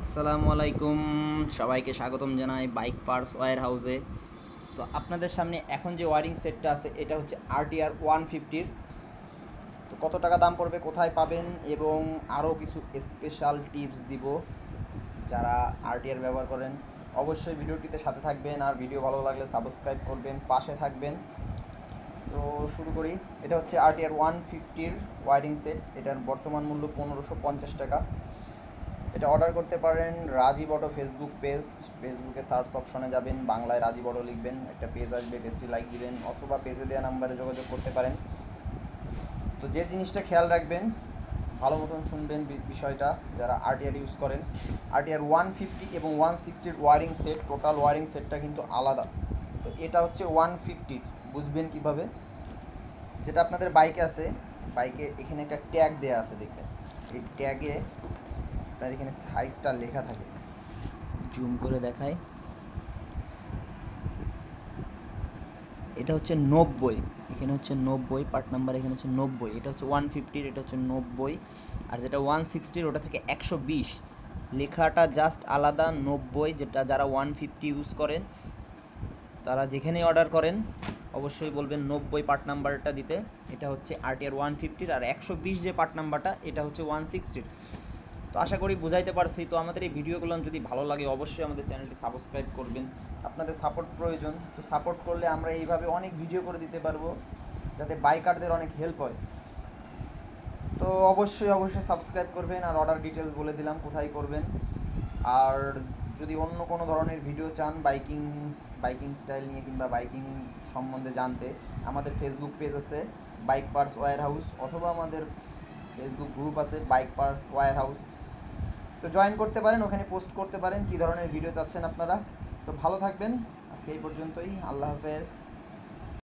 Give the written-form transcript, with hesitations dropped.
আসসালামু আলাইকুম, সবাইকে স্বাগতম জানাই বাইক পার্টস ওয়্যার হাউসে। তো আপনাদের সামনে এখন যে ওয়ারিং সেটটা আছে এটা হচ্ছে RTR 150-র। তো কত টাকা দাম পড়বে, কোথায় পাবেন এবং আরও কিছু স্পেশাল টিপস দিব যারা RTR ব্যবহার করেন। অবশ্যই ভিডিওটিতে সাথে থাকবেন, আর ভিডিও ভালো লাগলে সাবস্ক্রাইব করবেন, পাশে থাকবেন। তো শুরু করি। এটা হচ্ছে RTR 150-র ওয়ারিং সেট। এটার বর্তমান মূল্য 1550 টাকা। এটা অর্ডার করতে পারেন রাজীব অটো ফেসবুক পেজ। ফেসবুকে সার্চ অপশনে যাবেন, বাংলায় রাজীব অটো লিখবেন, একটা পেজ আসবে, পেজটি লাইক দিবেন, অথবা পেজে দেওয়া নাম্বারে যোগাযোগ করতে পারেন। তো যে জিনিসটা খেয়াল রাখবেন, ভালো মতন শুনবেন বিষয়টা যারা RTR ইউজ করেন। RTR 150 এবং 160-র ওয়ারিং সেট, টোটাল ওয়ারিং সেটটা কিন্তু আলাদা। তো এটা হচ্ছে 150, বুঝবেন কিভাবে? যেটা আপনাদের বাইকে আছে, বাইকে এখানে একটা ট্যাগ দেওয়া আছে, দেখবেন এই ট্যাগে আপনার এখানে সাইজটা লেখা থাকে। জুম করে দেখায়, এটা হচ্ছে 90, এখানে হচ্ছে 90 পার্ট নাম্বার, এখানে হচ্ছে 90। এটা হচ্ছে 150-র, এটা হচ্ছে 90। আর যেটা 160-র ওটা থেকে 120, লেখাটা জাস্ট আলাদা। 90 যেটা যারা 150 ইউজ করেন তারা যেখানেই অর্ডার করেন অবশ্যই বলবেন 90 পার্ট নাম্বারটা দিতে। এটা হচ্ছে RTR 150-র। আর 120 যে পার্ট নাম্বারটা এটা হচ্ছে 160-র। তো আশা করি বুঝাইতে পারছি। তো আমাদের এই ভিডিওগুলো যদি ভালো লাগে অবশ্যই আমাদের চ্যানেলটি সাবস্ক্রাইব করবেন। আপনাদের সাপোর্ট প্রয়োজন, তো সাপোর্ট করলে আমরা এইভাবে অনেক ভিডিও করে দিতে পারবো, যাতে বাইকারদের অনেক হেল্প হয়। তো অবশ্যই অবশ্যই সাবস্ক্রাইব করবেন। আর অর্ডার ডিটেলস বলে দিলাম কোথায় করবেন। আর যদি অন্য কোনো ধরনের ভিডিও চান বাইকিং স্টাইল নিয়ে কিংবা বাইকিং সম্বন্ধে জানতে, আমাদের ফেসবুক পেজ আছে বাইক পার্টস ওয়্যার হাউস, অথবা আমাদের ফেসবুক গ্রুপ আছে বাইক পার্টস ওয়্যার হাউস। তো জয়েন করতে পারেন, ওখানে পোস্ট করতে পারেন কী ধরনের ভিডিও চাচ্ছেন আপনারা। তো ভালো থাকবেন, আজকে এই পর্যন্তই। আল্লাহ হাফেজ।